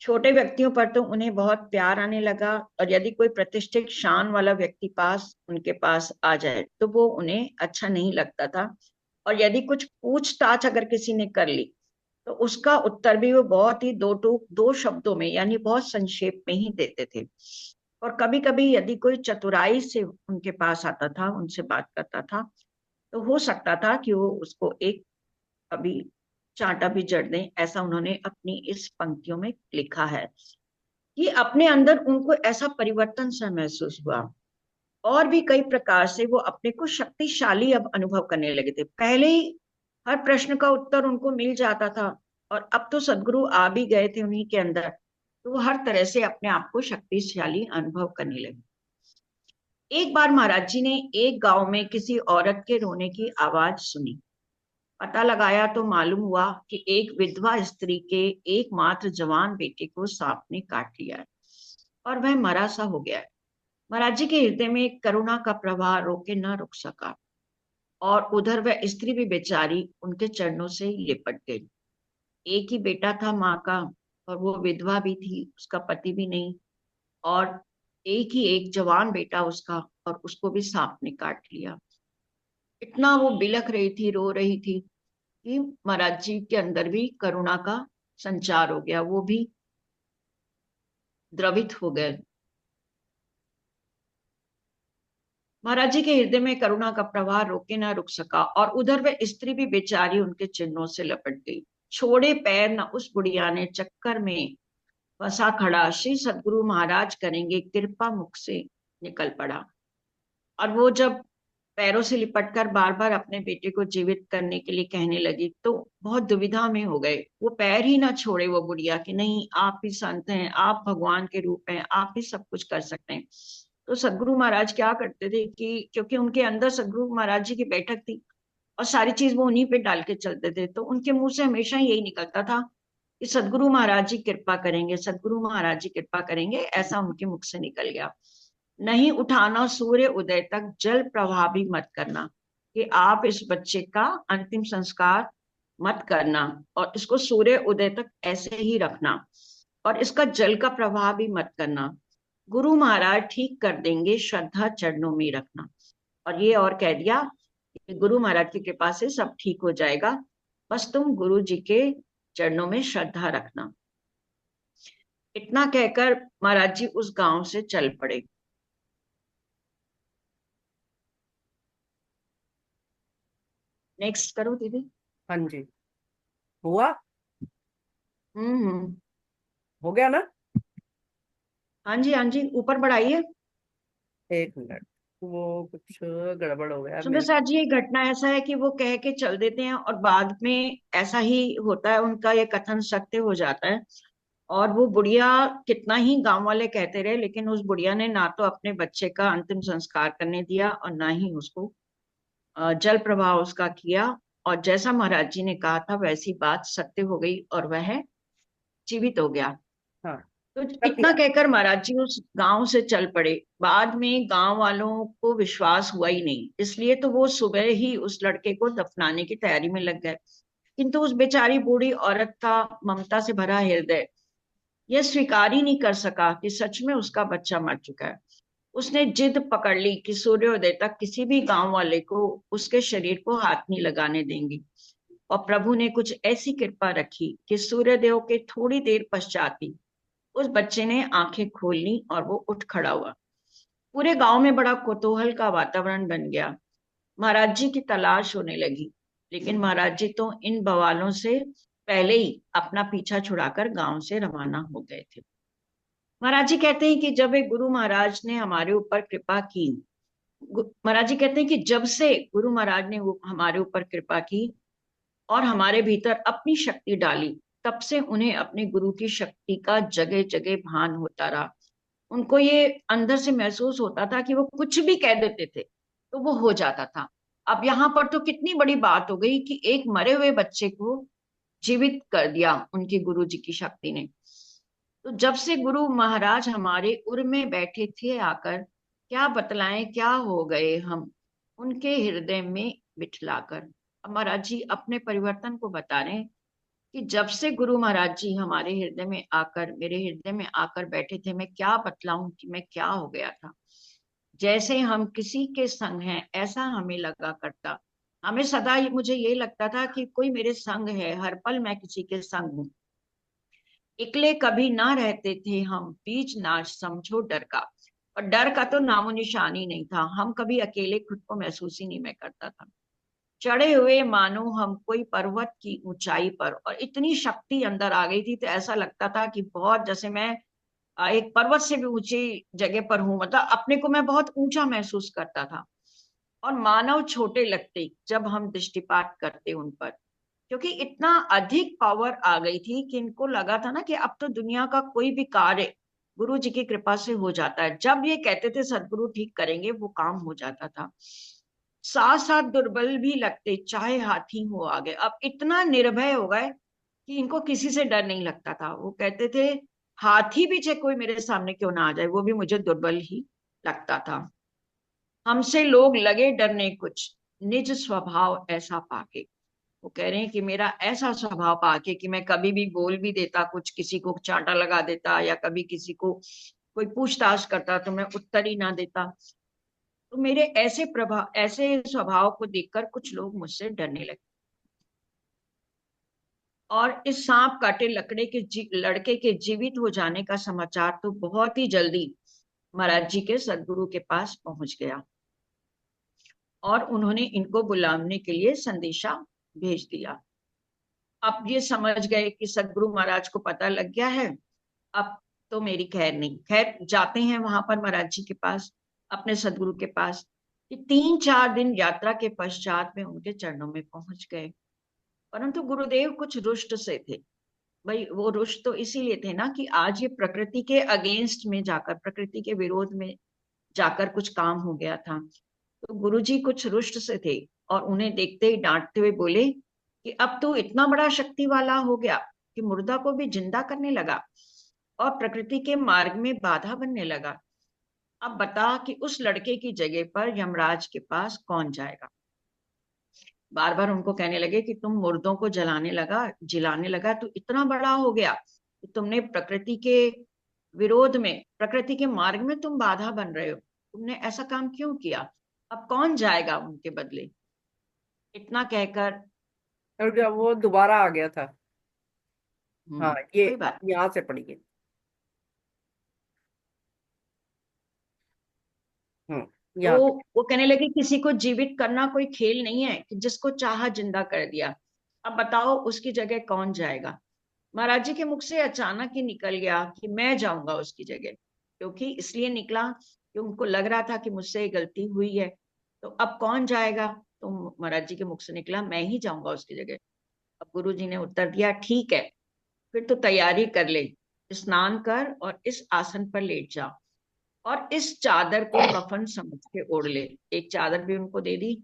छोटे व्यक्तियों पर तो उन्हें बहुत प्यार आने लगा, और यदि कोई प्रतिष्ठित शान वाला व्यक्ति उनके पास आ जाए तो वो उन्हें अच्छा नहीं लगता था। और यदि कुछ पूछताछ अगर किसी ने कर ली तो उसका उत्तर भी वो बहुत ही दो शब्दों में, यानी बहुत संक्षेप में ही देते थे। और कभी कभी यदि कोई चतुराई से उनके पास आता था, उनसे बात करता था, तो हो सकता था कि वो उसको एक कभी चांटा भी जड़ दें। ऐसा उन्होंने अपनी इस पंक्तियों में लिखा है कि अपने अंदर उनको ऐसा परिवर्तन सा महसूस हुआ। और भी कई प्रकार से वो अपने को शक्तिशाली अब अनुभव करने लगे थे। पहले ही हर प्रश्न का उत्तर उनको मिल जाता था, और अब तो सदगुरु आ भी गए थे उन्हीं के अंदर, तो वो हर तरह से अपने आप को शक्तिशाली अनुभव करने लगे। एक बार महाराज जी ने एक गांव में किसी औरत के रोने की आवाज सुनी। पता लगाया तो मालूम हुआ कि एक विधवा स्त्री के एकमात्र जवान बेटे को सांप ने काट लिया है, और वह मरा सा हो गया है। महाराज जी के हृदय में करुणा का प्रवाह रोके न रुक सका, और उधर वह स्त्री भी बेचारी उनके चरणों से लिपट गई। एक ही बेटा था माँ का, और वो विधवा भी थी, उसका पति भी नहीं, और एक ही एक जवान बेटा उसका, और उसको भी सांप ने काट लिया। इतना वो बिलख रही थी, रो रही थी कि महाराज जी के अंदर भी करुणा का संचार हो गया, वो भी द्रवित हो गए। महाराज जी के हृदय में करुणा का प्रवाह रोके ना रुक सका, और उधर वह स्त्री भी बेचारी उनके चिन्हों से लपट गई। छोड़े पैर न उस बुढ़िया ने चक्कर में फंसा खड़ा, श्री सदगुरु महाराज करेंगे कृपा, मुख से निकल पड़ा। और वो जब पैरों से लिपटकर बार बार अपने बेटे को जीवित करने के लिए कहने लगी तो बहुत दुविधा में हो गए। वो पैर ही ना छोड़े वो बुढ़िया कि नहीं, आप ही संत हैं, आप भगवान के रूप हैं, आप ही सब कुछ कर सकते हैं। तो सदगुरु महाराज क्या करते थे कि क्योंकि उनके अंदर सदगुरु महाराज जी की बैठक थी, और सारी चीज वो उन्हीं पे डाल के चलते थे, तो उनके मुंह से हमेशा यही निकलता था कि सदगुरु महाराज जी कृपा करेंगे, सदगुरु महाराज जी कृपा करेंगे, ऐसा उनके मुख से निकल गया। नहीं उठाना सूर्य उदय तक, जल प्रवाह भी मत करना, कि आप इस बच्चे का अंतिम संस्कार मत करना, और इसको सूर्य उदय तक ऐसे ही रखना, और इसका जल का प्रवाह भी मत करना। गुरु महाराज ठीक कर देंगे, श्रद्धा चरणों में रखना। और ये और कह दिया कि गुरु महाराज की कृपा से सब ठीक हो जाएगा, बस तुम गुरु जी के चरणों में श्रद्धा रखना। इतना कहकर महाराज जी उस गांव से चल पड़े। नेक्स्ट करो दीदी। हाँ जी। हुआ। हम्म। हो गया ना। हाँ जी, हाँ जी, ऊपर बढ़ाइए। एक मिनट, वो कुछ गड़बड़ हो गया सुंदर मेरे। साथ जी, ये घटना ऐसा है कि वो कह के चल देते हैं और बाद में ऐसा ही होता है, उनका ये कथन सत्य हो जाता है। और वो बुढ़िया कितना ही गांव वाले कहते रहे, लेकिन उस बुढ़िया ने ना तो अपने बच्चे का अंतिम संस्कार करने दिया, और ना ही उसको जल प्रवाह उसका किया। और जैसा महाराज जी ने कहा था वैसी बात सत्य हो गई, और वह जीवित हो गया। हाँ, तो कर इतना दिया। कहकर महाराज जी उस गांव से चल पड़े। बाद में गांव वालों को विश्वास हुआ ही नहीं, इसलिए तो वो सुबह ही उस लड़के को दफनाने की तैयारी में लग गए। किंतु उस बेचारी बूढ़ी औरत का ममता से भरा हृदय यह स्वीकार ही नहीं कर सका कि सच में उसका बच्चा मर चुका है। उसने जिद पकड़ ली कि सूर्योदय तक किसी भी गांव वाले को उसके शरीर को हाथ नहीं लगाने देंगी। और प्रभु ने कुछ ऐसी कृपा रखी कि सूर्यदेव के थोड़ी देर पश्चात ही उस बच्चे ने आंखें खोल ली, और वो उठ खड़ा हुआ। पूरे गांव में बड़ा कौतूहल का वातावरण बन गया। महाराज जी की तलाश होने लगी, लेकिन महाराज जी तो इन बवालों से पहले ही अपना पीछा छुड़ाकर गांव से रवाना हो गए थे। महाराज जी कहते हैं कि जब एक गुरु महाराज ने हमारे ऊपर कृपा की, महाराज जी कहते हैं कि जब से गुरु महाराज ने वो हमारे ऊपर कृपा की और हमारे भीतर अपनी शक्ति डाली, तब से उन्हें अपने गुरु की शक्ति का जगह जगह भान होता रहा। उनको ये अंदर से महसूस होता था कि वो कुछ भी कह देते थे तो वो हो जाता था। अब यहाँ पर तो कितनी बड़ी बात हो गई कि एक मरे हुए बच्चे को जीवित कर दिया उनकी गुरु जी की शक्ति ने। तो जब से गुरु महाराज हमारे उर में बैठे थे आकर, क्या बतलाएं क्या हो गए हम उनके हृदय में बिठलाकर। अब महाराज जी अपने परिवर्तन को बता रहे हैं कि जब से गुरु महाराज जी हमारे हृदय में आकर, मेरे हृदय में आकर बैठे थे, मैं क्या बतलाऊं कि मैं क्या हो गया था। जैसे हम किसी के संग हैं ऐसा हमें लगा करता। हमें सदा मुझे ये लगता था कि कोई मेरे संग है, हर पल मैं किसी के संग हूँ। इकले कभी ना रहते थे हम, बीच नाच समझो डर का। और डर का तो नामो निशान ही नहीं था, हम कभी अकेले खुद को महसूस ही नहीं मैं करता था। चढ़े हुए मानो हम कोई पर्वत की ऊंचाई पर, और इतनी शक्ति अंदर आ गई थी तो ऐसा लगता था कि बहुत, जैसे मैं एक पर्वत से भी ऊंची जगह पर हूं, मतलब अपने को मैं बहुत ऊंचा महसूस करता था। और मानव छोटे लगते जब हम दृष्टिपात करते उन पर, क्योंकि इतना अधिक पावर आ गई थी कि इनको लगा था ना कि अब तो दुनिया का कोई भी कार्य गुरु जी की कृपा से हो जाता है। जब ये कहते थे सदगुरु ठीक करेंगे, वो काम हो जाता था। साथ साथ दुर्बल भी लगते, चाहे हाथी हो आगे। अब इतना निर्भय हो गए कि इनको किसी से डर नहीं लगता था। वो कहते थे हाथी भी चाहे कोई मेरे सामने क्यों ना आ जाए, वो भी मुझे दुर्बल ही लगता था। हमसे लोग लगे डरने कुछ, निज स्वभाव ऐसा पाके। वो कह रहे हैं कि मेरा ऐसा स्वभाव पाके कि मैं कभी भी बोल भी देता कुछ, किसी को चांटा लगा देता, या कभी किसी को कोई पूछताछ करता तो मैं उत्तर ही ना देता। तो मेरे ऐसे प्रभाव, ऐसे स्वभाव को देखकर कुछ लोग मुझसे डरने लगे। और इस सांप काटे लड़के के जीवित हो जाने का समाचार तो बहुत ही जल्दी महाराज जी के सदगुरु के पास पहुंच गया, और उन्होंने इनको बुलाने के लिए संदेशा भेज दिया। अब ये समझ गए कि सदगुरु महाराज को पता लग गया है, अब तो मेरी खैर नहीं। खैर जाते हैं वहां पर महाराज जी के पास, अपने सदगुरु के पास। कि 3-4 दिन यात्रा के पश्चात में उनके चरणों में पहुंच गए। परंतु गुरुदेव कुछ रुष्ट से थे। भाई वो रुष्ट तो इसीलिए थे ना कि आज ये प्रकृति के अगेंस्ट में जाकर, प्रकृति के विरोध में जाकर कुछ काम हो गया था। तो गुरुजी कुछ रुष्ट से थे, और उन्हें देखते ही डांटते हुए बोले कि अब तो इतना बड़ा शक्ति वाला हो गया कि मुर्दा को भी जिंदा करने लगा और प्रकृति के मार्ग में बाधा बनने लगा। अब बता कि उस लड़के की जगह पर यमराज के पास कौन जाएगा। बार बार उनको कहने लगे कि तुम मुर्दों को जिलाने लगा, तो इतना बड़ा हो गया कि तुमने प्रकृति के विरोध में, प्रकृति के मार्ग में तुम बाधा बन रहे हो। तुमने ऐसा काम क्यों किया? अब कौन जाएगा उनके बदले? इतना कहकर, और जब वो दोबारा आ गया था। हाँ, ये कोई बात। यहाँ से पढ़िए। तो यहाँ से। वो कहने लगे किसी को जीवित करना कोई खेल नहीं है कि जिसको चाहा जिंदा कर दिया। अब बताओ उसकी जगह कौन जाएगा? महाराज जी के मुख से अचानक ही निकल गया कि मैं जाऊंगा उसकी जगह। क्योंकि इसलिए निकला कि उनको लग रहा था कि मुझसे ये गलती हुई है। तो अब कौन जाएगा? तो महाराज जी के मुख से निकला, मैं ही जाऊंगा उसकी जगह। अब गुरु जी ने उत्तर दिया, ठीक है, फिर तो तैयारी कर ले, स्नान कर और इस आसन पर लेट जा, और इस चादर को कफन समझ के ओढ़ ले। एक चादर भी उनको दे दी,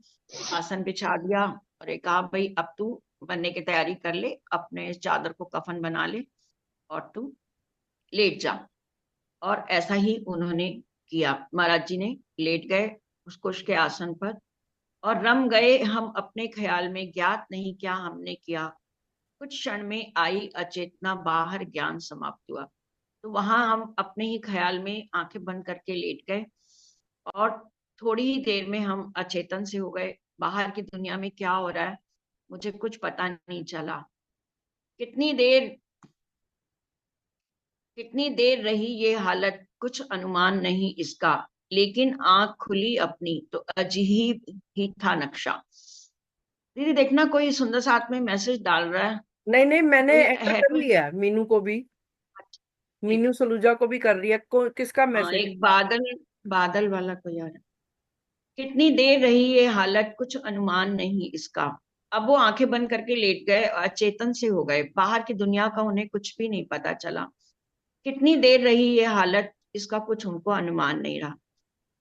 आसन बिछा दिया, और एक कहा भाई अब तू बनने की तैयारी कर ले, अपने इस चादर को कफन बना ले और तू लेट जा। और ऐसा ही उन्होंने किया। महाराज जी ने लेट गए उसको उसके आसन पर, और रम गए हम अपने ख्याल में, ज्ञात नहीं क्या हमने किया। कुछ क्षण में आई अचेतना, बाहर ज्ञान समाप्त हुआ। तो वहां हम अपने ही ख्याल में आंखें बंद करके लेट गए, और थोड़ी ही देर में हम अचेतन से हो गए। बाहर की दुनिया में क्या हो रहा है मुझे कुछ पता नहीं चला। कितनी देर, कितनी देर रही ये हालत कुछ अनुमान नहीं इसका, लेकिन आंख खुली अपनी तो अजीब ही था नक्शा। दीदी देखना, कोई सुंदर साथ में मैसेज डाल रहा है। नहीं नहीं, मैंने कोई एंटर है कर कोई? लिया है, मीनू को भी। एक, मीनू सलूजा को भी कर लिया। किसका हाँ मैसेज? एक बादल, बादल वाला कोई आ रहा है। कितनी देर रही ये हालत कुछ अनुमान नहीं इसका। अब वो आंखें बंद करके लेट गए और अचेतन से हो गए, बाहर की दुनिया का उन्हें कुछ भी नहीं पता चला। कितनी देर रही ये हालत, इसका कुछ उनको अनुमान नहीं रहा,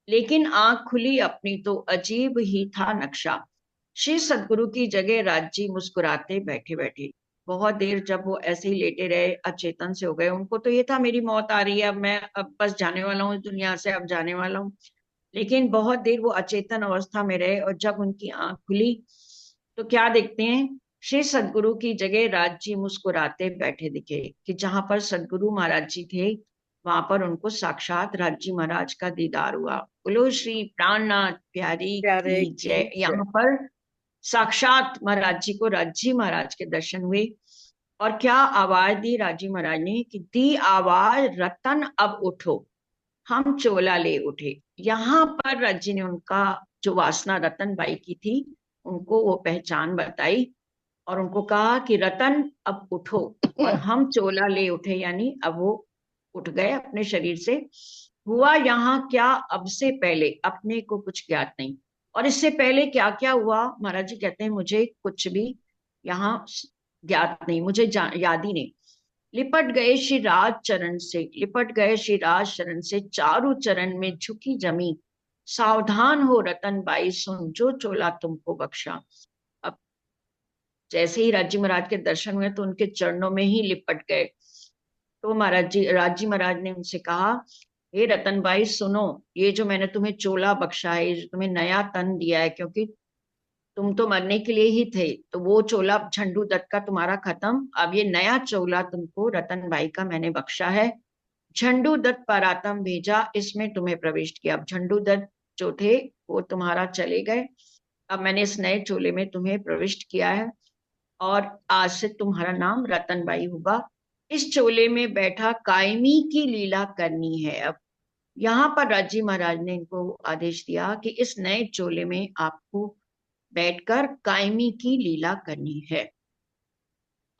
लेकिन आंख खुली अपनी तो अजीब ही था नक्शा। श्री सदगुरु की जगह राजी मुस्कुराते बैठे बैठे। बहुत देर जब वो ऐसे ही लेटे रहे, अचेतन से हो गए, उनको तो ये था मेरी मौत आ रही है, अब मैं अब बस जाने वाला हूँ इस दुनिया से, अब जाने वाला हूँ। लेकिन बहुत देर वो अचेतन अवस्था में रहे, और जब उनकी आंख खुली तो क्या देखते हैं श्री सदगुरु की जगह राज जी मुस्कुराते बैठे दिखे कि जहां पर सदगुरु महाराज जी थे वहां पर उनको साक्षात राज जी महाराज का दीदार हुआ। बोलो श्री प्राणनाथ प्यारी प्यारे की की जय। जय। यहाँ पर साक्षात महाराज जी को राज जी महाराज के दर्शन हुए। और क्या आवाज दी राज जी महाराज ने कि दी आवाज रतन अब उठो, हम चोला ले उठे। यहाँ पर राज जी ने उनका जो वासना रतन बाई की थी उनको वो पहचान बताई और उनको कहा कि रतन अब उठो। और हम चोला ले उठे, यानी अब वो उठ गए अपने शरीर से। हुआ यहाँ क्या अब से पहले अपने को कुछ ज्ञात नहीं। और इससे पहले क्या क्या हुआ महाराज जी कहते हैं मुझे कुछ भी यहाँ ज्ञात नहीं, मुझे याद ही नहीं। लिपट गए श्री राज चरण से, लिपट गए श्री राज चरण से, चारों चरण में झुकी जमी। सावधान हो रतन बाई सुन जो चोला तुमको बख्शा। अब जैसे ही राजी महाराज के दर्शन हुए तो उनके चरणों में ही लिपट गए। तो महाराज जी राजी महाराज ने उनसे कहा, हे रतन भाई सुनो, ये जो मैंने तुम्हें चोला बख्शा है, ये जो तुम्हें नया तन दिया है, क्योंकि तुम तो मरने के लिए ही थे, तो वो चोला झंडू दत्त का तुम्हारा खत्म, अब ये नया चोला तुमको रतन भाई का मैंने बख्शा है। झंडू दत्त परातम भेजा, इसमें तुम्हें प्रविष्ट किया। अब झंडू दत्त जो थे वो तुम्हारा चले गए, अब मैंने इस नए चोले में तुम्हें प्रविष्ट किया है और आज से तुम्हारा नाम रतनबाई होगा। इस चोले में बैठा कायमी की लीला करनी है। अब यहाँ पर राजी महाराज ने इनको आदेश दिया कि इस नए चोले में आपको बैठकर कायमी की लीला करनी है।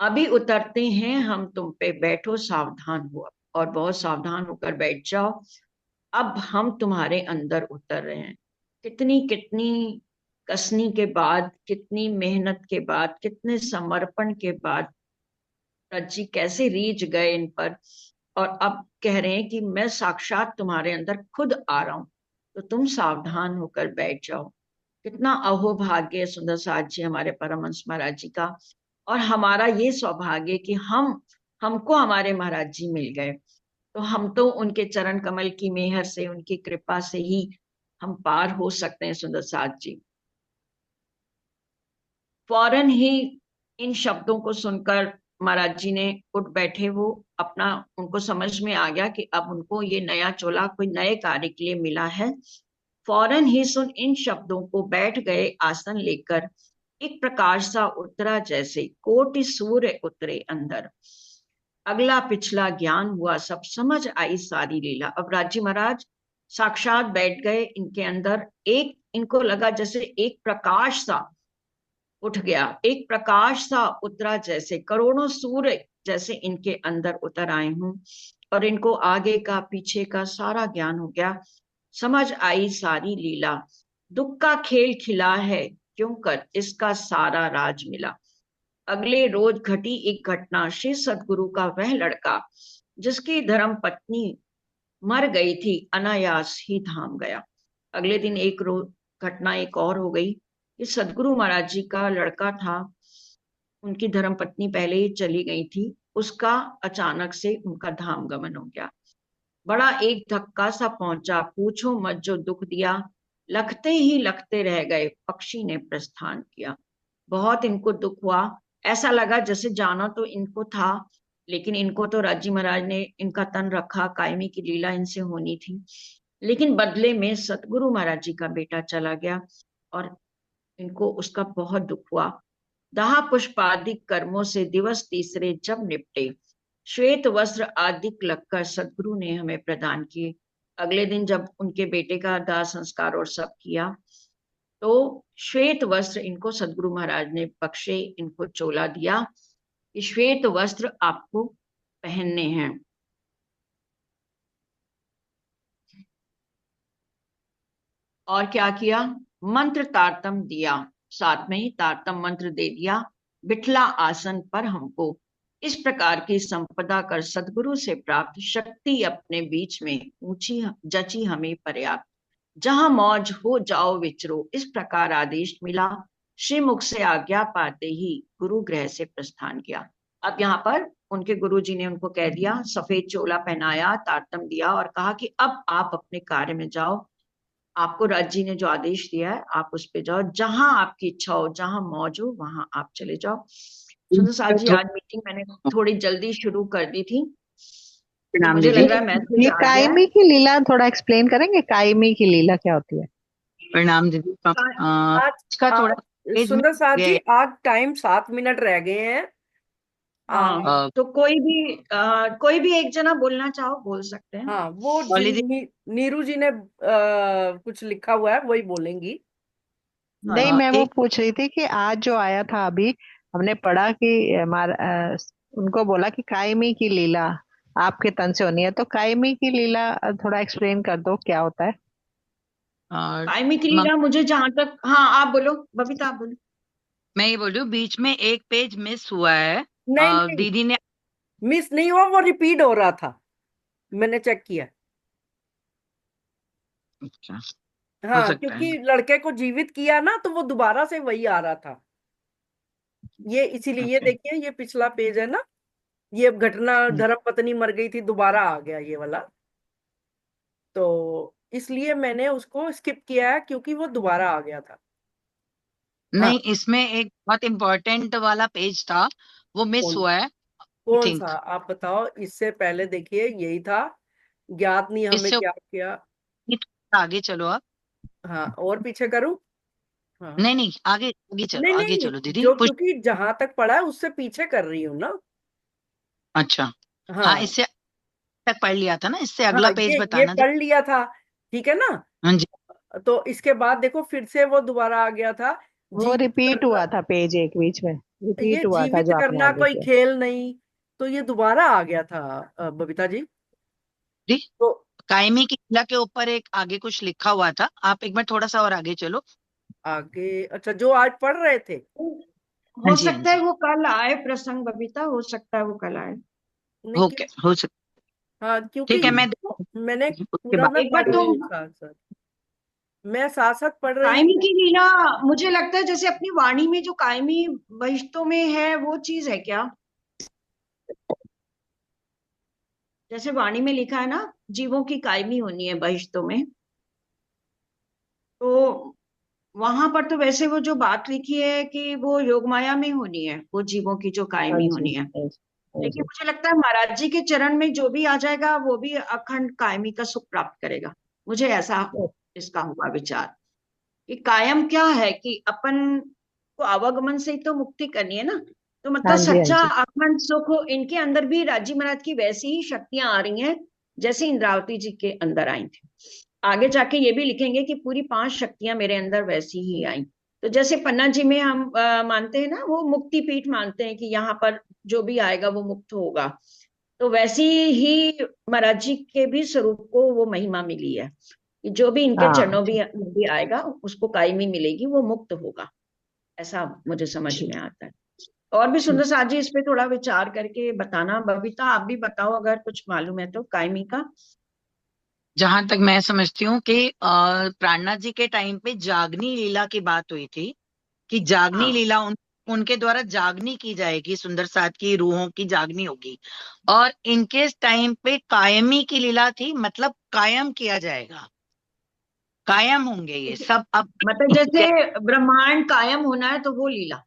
अभी उतरते हैं हम तुम पे, बैठो सावधान हो। और बहुत सावधान होकर बैठ जाओ, अब हम तुम्हारे अंदर उतर रहे हैं। कितनी कितनी कसनी के बाद, कितनी मेहनत के बाद, कितने समर्पण के बाद जी कैसे रीझ गए इन पर। और अब कह रहे हैं कि मैं साक्षात तुम्हारे अंदर खुद आ रहा हूं, तो तुम सावधान होकर बैठ जाओ। कितना अहोभाग्य है सुंदर साथ जी हमारे परमहंस महाराज जी का। और हमारा ये सौभाग्य कि हमको हमारे महाराज जी मिल गए, तो हम तो उनके चरण कमल की मेहर से, उनकी कृपा से ही हम पार हो सकते हैं सुंदर साथ जी। फौरन ही इन शब्दों को सुनकर महाराज जी ने उठ बैठे। वो अपना, उनको समझ में आ गया कि अब उनको ये नया चोला कोई नए कार्य के लिए मिला है। फौरन ही सुन इन शब्दों को बैठ गए आसन लेकर। एक प्रकाश सा उतरा जैसे कोटि सूर्य उतरे अंदर। अगला पिछला ज्ञान हुआ सब, समझ आई सारी लीला। अब राजी महाराज साक्षात बैठ गए इनके अंदर। एक इनको लगा जैसे एक प्रकाश सा उठ गया, एक प्रकाश सा उतरा जैसे करोड़ों सूर्य जैसे इनके अंदर उतर आए हूं। और इनको आगे का पीछे का सारा ज्ञान हो गया, समझ आई सारी लीला। दुख का खेल खिला है क्यों कर इसका सारा राज मिला। अगले रोज घटी एक घटना, श्री सदगुरु का वह लड़का जिसकी धर्म पत्नी मर गई थी अनायास ही धाम गया। अगले दिन एक रोज घटना एक और हो गई कि सदगुरु महाराज जी का लड़का था, उनकी धर्म पत्नी पहले ही चली गई थी, उसका अचानक से उनका धाम गमन हो गया। बड़ा एक धक्का सा पहुंचा, पूछो मत जो दुख दिया, लखते ही लखते रह गए पक्षी ने प्रस्थान किया। बहुत इनको दुख हुआ, ऐसा लगा जैसे जाना तो इनको था, लेकिन इनको तो राजी महाराज ने इनका तन रखा, कायमी की लीला इनसे होनी थी, लेकिन बदले में सतगुरु महाराज जी का बेटा चला गया और इनको उसका बहुत दुख हुआ। दाह पुष्पादिक कर्मों से दिवस तीसरे जब निपटे, श्वेत वस्त्र आदिक लगकर सदगुरु ने हमें प्रदान किए। अगले दिन जब उनके बेटे का दाह संस्कार और सब किया, तो श्वेत वस्त्र इनको सदगुरु महाराज ने बख्शे, इनको चोला दिया कि श्वेत वस्त्र आपको पहनने हैं। और क्या किया, मंत्र तारतम दिया, साथ में ही तारतम मंत्र दे दिया, बिठला आसन पर हमको। इस प्रकार की संपदा कर सदगुरु से प्राप्त शक्ति अपने बीच में ऊंची जची हमें पर्याप्त। जहां मौज हो जाओ विचरो, इस प्रकार आदेश मिला। श्रीमुख से आज्ञा पाते ही गुरु गृह से प्रस्थान किया। अब यहाँ पर उनके गुरु जी ने उनको कह दिया, सफेद चोला पहनाया, तारतम दिया और कहा कि अब आप अपने कार्य में जाओ। आपको राज्य जी ने जो आदेश दिया है आप उस पे जाओ, जहां आपकी इच्छा हो, जहां मौज हो वहां आप चले जाओ। सुंदर साहब जी, आज मीटिंग मैंने थोड़ी जल्दी शुरू कर दी थी, तो प्रणाम मुझे दीदी। लग रहा है मैसेज ये आ गया है। कायमी की लीला थोड़ा एक्सप्लेन करेंगे, कायमी की लीला क्या होती है? प्रणाम दीदी। आज इसका थोड़ा आज पेज में सुंदर साथ जी, गए। आज टाइम 7 मिनट रह गए हैं। हाँ, अ, तो कोई भी एक जना बोलना चाहो बोल सकते हैं। हाँ, वो कॉलेज नीरू जी ने कुछ लिखा हुआ है, वही बोलेंगी। हाँ नहीं, मैं वो एक पूछ रही थी कि आज जो आया था अभी, हमने पढ़ा कि हमारा उनको बोला कि कायमी की लीला आपके तन से होनी है, तो कायमी की लीला थोड़ा एक्सप्लेन कर दो क्या होता है। कायमी की मंग, लीला, मुझे जहां तक, हाँ आप बोलो बबीता, आप बोलो। मैं ये बोल रही हूँ बीच में एक पेज मिस हुआ है। नहीं नहीं, दीदी ने मिस नहीं हुआ, वो रिपीट हो रहा था, मैंने चेक किया। अच्छा, हो हाँ, सकता है। क्योंकि लड़के को जीवित किया ना, तो वो दोबारा से वही आ रहा था। ये इसीलिए, ये ओके। देखिए, ये पिछला पेज है ना, ये घटना धर्म पत्नी मर गई थी, दोबारा आ गया ये वाला। तो इसलिए मैंने उसको स्किप किया है, क्योंकि वो दोबारा आ गया था। हाँ, नहीं, इसमें एक बहुत इम्पोर्टेंट वाला पेज था, वो मिस कौन हुआ है आई कौन सा थिंक। आप बताओ, इससे पहले देखिए यही था, ज्ञात नहीं हमें इससे क्या किया। आगे चलो आप। हाँ, और पीछे करूं? हाँ, नहीं नहीं, आगे आगे चलो, नहीं आगे नहीं, चलो दीदी, जो पुश। क्योंकि जहां तक पढ़ा है उससे पीछे कर रही हूँ ना। अच्छा। हाँ, हाँ इससे तक पढ़ लिया था ना, इससे हाँ, अगला पेज ये बताना पढ़ दीदी। लिया था, ठीक है ना। हाँ जी। तो इसके बाद देखो, फिर से वो दोबारा आ गया था, वो जीवित रिपीट करना। हुआ था, पेज एक बीच में ये रिपीट हुआ था जीवित जो आपने करना आगे कोई किया। खेल नहीं, तो ये दोबारा आ गया था, बबीता जी। जी, तो कायमी की किला के ऊपर एक आगे कुछ लिखा हुआ था, आप एक बार थोड़ा सा और आगे चलो। आगे, अच्छा, जो आज पढ़ रहे थे। हाँ हो जी, हाँ सकता है जी। वो कल आए प्रसंग बबीता, हो सकता है वो कल आए। नहीं ओके, हो सकता। हाँ, क्योंकि ठीक है, मैं मैंने उसके पूरा बाद ना एक बार पढ़ तो रही हूँ साथ साथ, मैं साथ साथ पढ़ रही कायमी हूँ। की लीला, मुझे लगता है जैसे अपनी वाणी में जो कायमी बहिश्तों में है वो चीज है क्या? जैसे वाणी में लिखा है ना, जीवों की कायमी होनी है बहिश्तों में, तो वहां पर तो वैसे वो जो बात लिखी है कि वो योगमाया में होनी है, वो जीवों की जो हाँ कायमी जी, होनी है। हाँ जी, हाँ लेकिन जी। मुझे लगता है महाराज जी के चरण में जो भी आ जाएगा वो भी अखंड कायमी का सुख प्राप्त करेगा। मुझे ऐसा इसका हुआ विचार कि कायम क्या है, कि अपन को आवागमन से ही तो मुक्ति करनी है ना। तो हाँ मतलब जी, हाँ सच्चा जी। अखंड सुख इनके अंदर भी राजी महाराज की वैसी ही शक्तियां आ रही हैं जैसे इंद्रावती जी के अंदर आई थी। आगे जाके ये भी लिखेंगे कि पूरी 5 शक्तियां मेरे अंदर वैसी ही आई। तो जैसे पन्ना जी में हम मानते हैं ना, वो मुक्ति पीठ मानते हैं कि यहाँ पर जो भी आएगा वो मुक्त होगा। तो वैसी ही महाराज जी के भी स्वरूप को वो महिमा मिली है कि जो भी इनके हाँ चरणों जी, में भी आएगा उसको कायमी मिलेगी, वो मुक्त होगा। ऐसा मुझे समझ जी। में आता है। और भी सुंदर साथ जी इस पे थोड़ा विचार करके बताना। बबीता आप भी बताओ अगर कुछ मालूम है तो कायमी का। जहां तक मैं समझती हूँ कि प्राणनाथ जी के टाइम पे जागनी लीला की बात हुई थी, कि जागनी हाँ लीला उनके द्वारा जागनी की जाएगी, सुंदर साथ की रूहों की जागनी होगी। और इनके टाइम पे कायमी की लीला थी, मतलब कायम किया जाएगा, कायम होंगे ये सब अब। मतलब जैसे ब्रह्मांड कायम होना है तो वो लीला।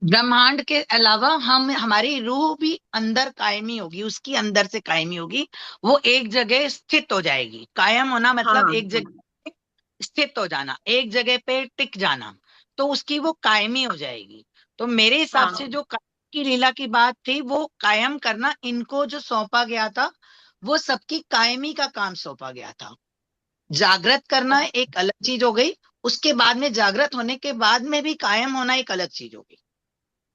ब्रह्मांड के अलावा हम, हमारी रूह भी अंदर कायमी होगी, उसकी अंदर से कायमी होगी। वो एक जगह स्थित हो जाएगी। कायम होना हाँ मतलब एक हाँ जगह स्थित हो जाना, एक जगह पे टिक जाना, तो उसकी वो कायमी हो जाएगी। तो मेरे हिसाब से हाँ जो कायम की लीला की बात थी, वो कायम करना इनको जो सौंपा गया था, वो सबकी कायमी का काम सौंपा गया था। जागृत करना एक अलग चीज हो गई, उसके बाद में जागृत होने के बाद में भी कायम होना एक अलग चीज हो गई,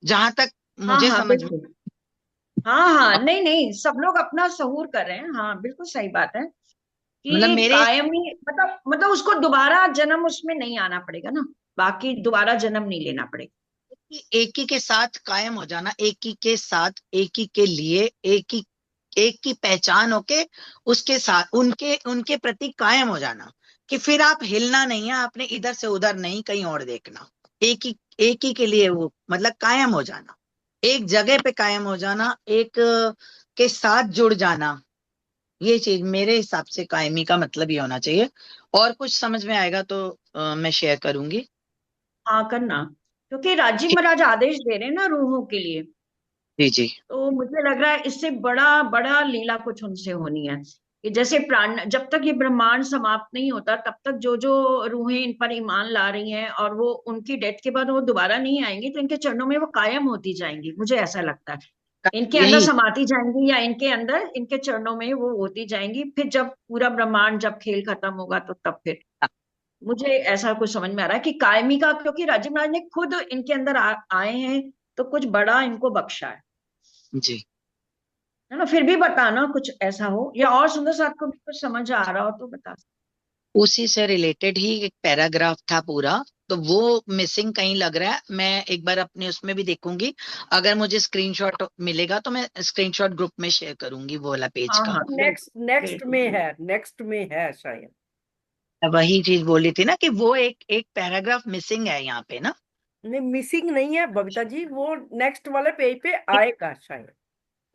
जहां तक हाँ मुझे हाँ समझ में। बिल्कुल। हाँ हाँ, नहीं नहीं, सब लोग अपना सहूर कर रहे हैं, हाँ बिल्कुल सही बात है मतलब कि मेरे कायमी मतलब उसको दोबारा जन्म उसमें नहीं आना पड़ेगा ना, बाकी दोबारा जन्म नहीं लेना पड़ेगा। एक ही के साथ कायम हो जाना, एक ही के साथ, एक ही के लिए, एक की पहचान होके उसके साथ, उनके उनके प्रति कायम हो जाना, कि फिर आप हिलना नहीं है, आपने इधर से उधर नहीं कहीं और देखना। एक ही के लिए वो मतलब कायम हो जाना, एक जगह पे कायम हो जाना, एक के साथ जुड़ जाना, ये चीज मेरे हिसाब से कायमी का मतलब ये होना चाहिए। और कुछ समझ में आएगा तो मैं शेयर करूंगी। हाँ करना, क्योंकि राजीव महाराज आदेश दे रहे हैं ना रूहों के लिए। जी जी। तो मुझे लग रहा है इससे बड़ा बड़ा लीला कुछ उनसे होनी है, कि जैसे प्राण, जब तक ये ब्रह्मांड समाप्त नहीं होता तब तक जो जो रूहें इन पर ईमान ला रही हैं और वो उनकी डेथ के बाद वो दोबारा नहीं आएंगी, तो इनके चरणों में वो कायम होती जाएंगी, मुझे ऐसा लगता है। इनके अंदर यही। समाती जाएंगी या इनके अंदर इनके चरणों में वो होती जाएंगी, फिर जब पूरा ब्रह्मांड, जब खेल खत्म होगा तो तब फिर मुझे ऐसा कुछ समझ में आ रहा है कि कायमी का, क्योंकि राजीव महाराज ने खुद इनके अंदर आए हैं तो कुछ बड़ा इनको बख्शा जी। है ना। फिर भी बताना कुछ ऐसा हो, या और सुंदर साहब को भी कुछ समझ आ रहा हो तो बता उसी से रिलेटेड ही एक पैराग्राफ था पूरा, तो वो मिसिंग कहीं लग रहा है। मैं एक बार अपने उसमें भी देखूंगी, अगर मुझे स्क्रीनशॉट मिलेगा तो मैं स्क्रीनशॉट ग्रुप में शेयर करूंगी वो वाला पेज हाँ का। हाँ नेक्स्ट बिल्कुल नेक्स्ट बिल्कुल में बिल्कुल। है, नेक्स्ट में है शायद। वही चीज बोली थी ना कि वो एक एक पैराग्राफ मिसिंग है यहाँ पे ना। नहीं, मिसिंग नहीं है बबीता जी, वो नेक्स्ट वाले पेज पे आएगा शायद।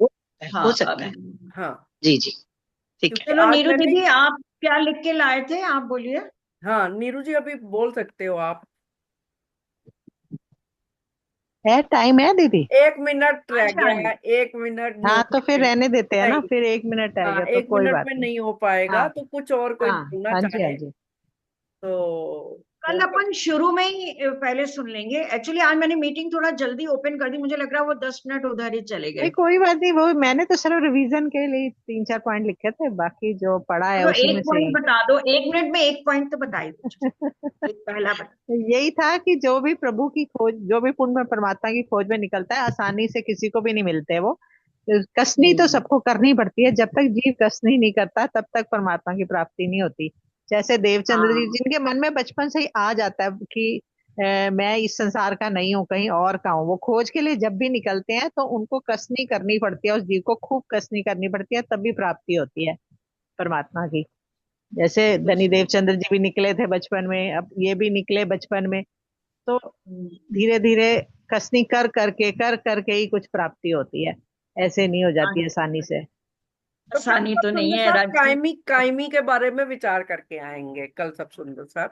हो हाँ सकता है। हाँ, जी जी। ठीक है। क्योंकि चलो आज नीरू मैंने, दीदी, आप क्या लिख के लाए थे, आप बोलिए। हाँ नीरू जी अभी बोल सकते हो आप। है, टाइम है दीदी? 1 मिनट रह अच्छा गया जी। है, 1 मिनट नहीं हो हाँ तो फिर पाएगा। रहने देते हैं ना, नहीं, फिर 1 मिनट हाँ आएगा तो एक कोई मिनट बात में नहीं। नहीं हो हाँ पाएगा, तो कुछ और कोई हाँ। बोलना हाँ जी, हाँ चाहे जी। तो कल बोल अपन शुरू में ही पहले सुन लेंगे। एक्चुअली आज मैंने मीटिंग थोड़ा जल्दी ओपन कर दी, मुझे लग रहा है वो 10 मिनट उधर ही चले नहीं गए। कोई बात नहीं, वो मैंने तो सिर्फ रिवीजन के लिए 3-4 पॉइंट लिखे थे, बाकी जो पढ़ा है तो उसी एक में से पॉइंट ही। बता दो, 1 मिनट में एक पॉइंट तो बता ही दो। एक पहला बता। यही था कि जो भी प्रभु की खोज, जो भी पूर्ण परमात्मा की खोज में निकलता है, आसानी से किसी को भी नहीं मिलते वो। कसनी तो हम्म। सबको करनी पड़ती है, जब तक जीव कसनी नहीं करता तब तक परमात्मा की प्राप्ति नहीं होती। जैसे देवचंद्र जी, हाँ जिनके मन में बचपन से ही आ जाता है कि मैं इस संसार का नहीं हूँ, कहीं और का हूँ, वो खोज के लिए जब भी निकलते हैं तो उनको कसनी करनी पड़ती है, उस जीव को खूब कसनी करनी पड़ती है, तभी प्राप्ति होती है परमात्मा की। जैसे बिल्कुल धनी सही। देवचंद्र जी भी निकले थे बचपन में, अब ये भी निकले बचपन में। तो हम्म। धीरे धीरे कसनी कर करके ही कुछ प्राप्ति होती है, ऐसे नहीं हो हाँ, जाती आसानी से। तो कल आसानी सब तो नहीं सुंदर है साहब राजीव। कायमी कायमी के बारे में विचार करके आएंगे कल सब सुंदर साहब।